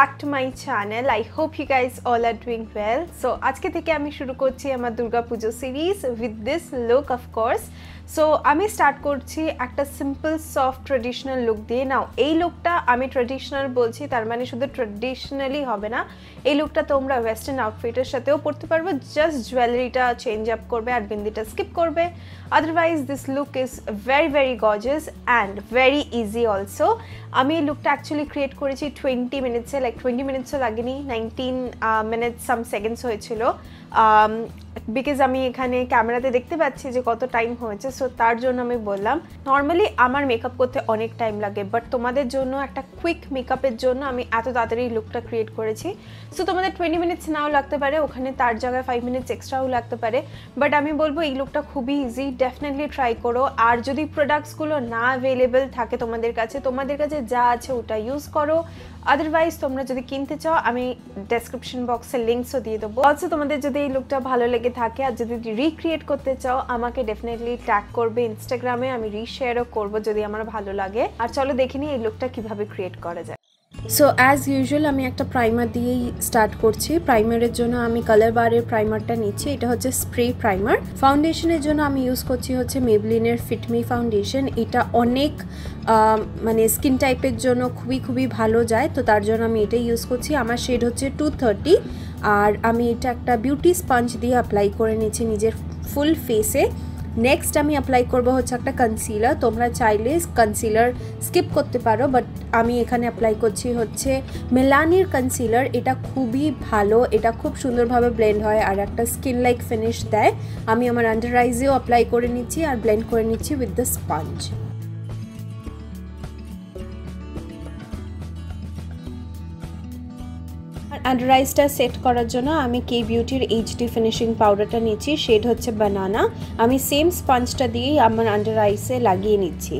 back to my channel. I hope you guys all are doing well. So আজকে থেকে আমি শুরু করছি আমার দুর্গা পুজো series with this look of course. So আমি স্টার্ট করছি একটা সিম্পল সফট ট্র্যাডিশনাল লুক দিয়ে। নাও এই লুকটা আমি ট্র্যাডিশনাল বলছি তার মানে শুধু ট্র্যাডিশনালি হবে না, এই লুকটা তোমরা ওয়েস্টার্ন আউটফিটের সাথেও পরতে পারবে, জাস্ট জুয়েলারিটা চেঞ্জ আপ করবে আর বিন্দিটা স্কিপ করবে। Otherwise this look is very very gorgeous and very easy also. আমি এই লুকটা অ্যাকচুয়ালি ক্রিয়েট করেছি 20 মিনিটসে, লাইক 20 মিনিটসও লাগেনি, 19 মিনিটস সাম সেকেন্ডস হয়েছিল, বিকজ আমি এখানে ক্যামেরাতে দেখতে পাচ্ছি যে কত টাইম হয়েছে, সো তার জন্য আমি বললাম। নর্মালি আমার মেকআপ করতে অনেক টাইম লাগে, বাট তোমাদের জন্য একটা কুইক মেকআপের জন্য আমি এত তাড়াতাড়ি লুকটা ক্রিয়েট করেছি। সো তোমাদের 20 মিনিটস নাও লাগতে পারে, ওখানে তার জায়গায় 5 মিনিটস এক্সট্রাও লাগতে পারে, বাট আমি বলবো এই লুকটা খুবই ইজি, ডেফিনেটলি ট্রাই করো। আর যদি প্রোডাক্টসগুলো না অ্যাভেলেবেল থাকে তোমাদের কাছে যা আছে ওটা ইউজ করো। আদারওয়াইজ তোমরা যদি কিনতে চাও আমি ডেসক্রিপশন বক্সে লিঙ্কসও দিয়ে দেবো। অলসো তোমাদের যদি এই লুকটা ভালো লেগে থাকে আর যদি রিক্রিয়েট করতে চাও আমাকে ডেফিনেটলি ট্যাগ করবে ইনস্টাগ্রামে, আমি রিশেয়ারও করবো যদি আমার ভালো লাগে। আর চলো দেখে নিই এই লুকটা কিভাবে ক্রিয়েট করা যায়। সো অ্যাজ ইউজুয়াল আমি একটা প্রাইমার দিয়েই স্টার্ট করছি। প্রাইমারের জন্য আমি কালার বারের প্রাইমারটা নিচ্ছি, এটা হচ্ছে স্প্রে প্রাইমার। ফাউন্ডেশনের জন্য আমি ইউজ করছি হচ্ছে মেবলিনের ফিটমি ফাউন্ডেশন। এটা অনেক মানে স্কিন টাইপের জন্য খুবই ভালো যায়, তো তার জন্য আমি এটাই ইউজ করছি। আমার শেড হচ্ছে 230 আর আমি এটা একটা বিউটি স্পঞ্জ দিয়ে অ্যাপ্লাই করে নিচ্ছি নিজের ফুল ফেসে। নেক্সট আমি অ্যাপ্লাই করবো হচ্ছে একটা কনসিলার। তোমরা চাইলে কনসিলার স্কিপ করতে পারো, বাট আমি এখানে অ্যাপ্লাই করছি হচ্ছে মেলানির কনসিলার। এটা খুবই ভালো, এটা খুব সুন্দরভাবে ব্লেন্ড হয় আর একটা স্কিন লাইক ফিনিশ দেয়। আমি আমার আন্ডার আইজেও অ্যাপ্লাই করে নিচ্ছি আর ব্লেন্ড করে নিচ্ছি উইথ দ্য স্পঞ্জ। আন্ডার আইসটা সেট করার জন্য আমি কে বিউটির এইচডি ফিনিশিং পাউডারটা নিচ্ছি, শেড হচ্ছে বানানা। আমি সেম স্পঞ্জটা দিয়েই আমার আন্ডার আইসে লাগিয়ে নিচ্ছি।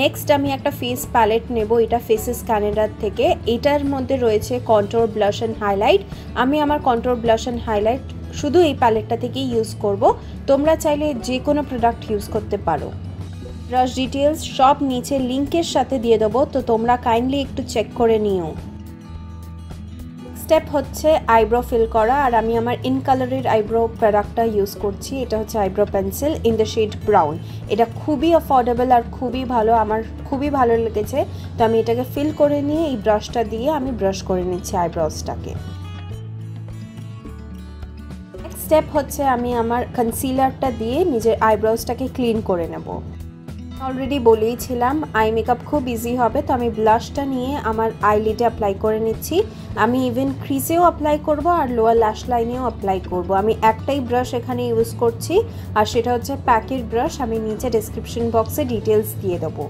নেক্সট আমি একটা ফেস প্যালেট নেব, এটা ফেসেস ক্যানাডার থেকে। এটার মধ্যে রয়েছে কন্ট্রোর, ব্লাশ অ্যান্ড হাইলাইট। আমি আমার কন্ট্রোর, ব্লাশ অ্যান্ড হাইলাইট শুধু এই প্যালেটটা থেকেই ইউজ করব। তোমরা চাইলে যে কোনো প্রোডাক্ট ইউজ করতে পারো। ব্রাশ ডিটেলস সব নিচে লিঙ্কের সাথে দিয়ে দেবো, তো তোমরা কাইন্ডলি একটু চেক করে নিও। স্টেপ হচ্ছে আইব্রো ফিল করা, আর আমি আমার ইন কালারের আইব্রো প্রোডাক্টটা ইউজ করছি। এটা হচ্ছে eyebrow pencil in the shade brown. এটা খুবই অ্যাফোর্ডেবল আর খুবই ভালো, আমার খুবই ভালো লেগেছে। তো আমি এটাকে ফিল করে নিয়ে এই ব্রাশটা দিয়ে আমি ব্রাশ করে নিচ্ছি আইব্রোসটাকে। নেক্সট স্টেপ হচ্ছে আমি আমার কনসিলারটা দিয়ে নিজের আইব্রোসটাকে ক্লিন করে নেব। অলরেডি বলেইছিলাম আই মেকআপ খুব ইজি হবে, তো আমি ব্লাশটা নিয়ে আমার আইলিডে অ্যাপ্লাই করে নিচ্ছি। আমি ইভেন ক্রিজেও অ্যাপ্লাই করব আর লোয়ার ল্যাশ লাইনেও অ্যাপ্লাই করব। আমি একটাই ব্রাশ এখানে ইউজ করছি আর সেটা হচ্ছে প্যাকের ব্রাশ। আমি নিচে ডেসক্রিপশন বক্সে ডিটেলস দিয়ে দেবো।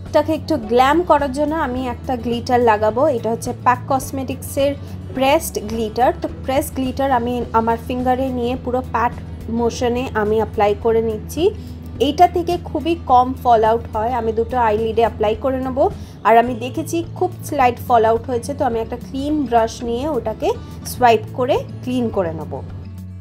ওটাকে একটু গ্ল্যাম করার জন্য আমি একটা গ্লিটার লাগাবো, এটা হচ্ছে প্যাক কসমেটিক্সের প্রেসড গ্লিটার। তো প্রেস গ্লিটার আমি আমার ফিঙ্গারে নিয়ে পুরো প্যাট মোশনে আমি অ্যাপ্লাই করে নিচ্ছি। এইটা থেকে খুবই কম ফল আউট হয়। আমি দুটো আইলিডে অ্যাপ্লাই করে নেব আর আমি দেখেছি খুব স্লাইট ফল আউট হয়েছে, তো আমি একটা ক্লিন ব্রাশ নিয়ে ওটাকে সোয়াইপ করে ক্লিন করে নেব।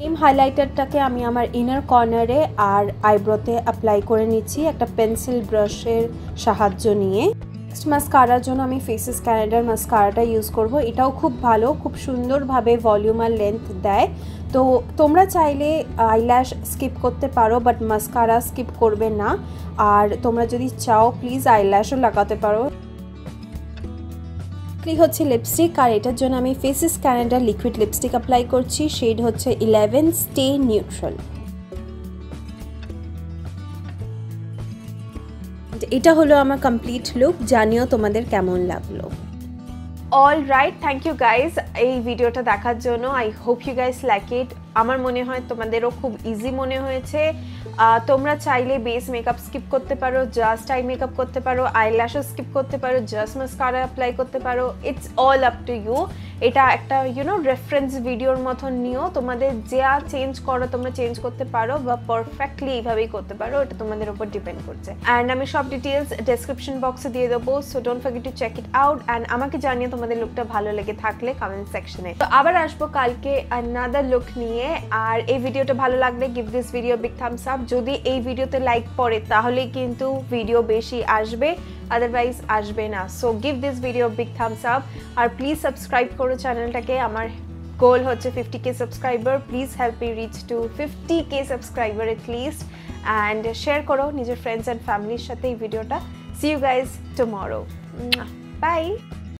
এই হাইলাইটারটাকে আমি আমার ইনার কর্নারে আর আইব্রোতে অ্যাপ্লাই করে নিচ্ছি একটা পেন্সিল ব্রাশের সাহায্য নিয়ে। নেক্সট মাস্কারার জন্য আমি ফেসেস ক্যানাডার মাস্কারাটা ইউজ করব। এটাও খুব ভালো, খুব সুন্দরভাবে ভলিউম আর লেন্থ দেয়। তো তোমরা চাইলে আইল্যাশ স্কিপ করতে পারো, বাট মাস্কারা স্কিপ করবে না। আর তোমরা যদি চাও প্লিজ আইল্যাশও লাগাতে পারো। হচ্ছে লিপস্টিক, আর এটার জন্য আমি ফেসেস ক্যানাডার লিকুইড লিপস্টিক অ্যাপ্লাই করছি, শেড হচ্ছে 11 স্টে নিউট্রাল। এটা হলো আমার কমপ্লিট লুক, জানিও তোমাদের কেমন লাগলো। All right, thank you guys এই ভিডিওটা দেখার জন্য। I hope you guys like it. আমার মনে হয় তোমাদেরও খুব ইজি মনে হয়েছে। তোমরা চাইলে বেস মেকআপ স্কিপ করতে পারো, জাস্ট আই মেকআপ করতে পারো, আইল্যাশও স্কিপ করতে পারো, জাস্ট মাস্কারা অ্যাপ্লাই করতে পারো। It's all up to you. এটা একটা রেফারেন্স ভিডিওর মতন নিও, তোমাদের যা চেঞ্জ করো তোমরা চেঞ্জ করতে পারো বা পারফেক্টলি এইভাবেই করতে পারো, এটা তোমাদের উপর ডিপেন্ড করছে। অ্যান্ড আমি সব ডিটেলস ডেসক্রিপশন বক্সে দিয়ে দেবো, so don't forget to check it out. And আমাকে জানিয়ে তোমাদের লুকটা ভালো লেগে থাকলে কমেন্ট সেকশনে। তো আবার আসবো কালকে আনাদার লুক নিয়ে। আর এই ভিডিওটা ভালো লাগলে give this video big thumbs up. যদি এই ভিডিওতে লাইক পড়ে তাহলে কিন্তু ভিডিও বেশি আসবে, আদারওয়াইজ আসবে না। So give this video big thumbs up আর প্লিজ সাবস্ক্রাইব করো চ্যানেলটাকে। আমার গোল হচ্ছে 50k subscriber. Please help me reach to 50k subscriber at least, and share করো নিজের ফ্রেন্ডস অ্যান্ড ফ্যামিলির সাথে এই ভিডিওটা। See you guys tomorrow, by.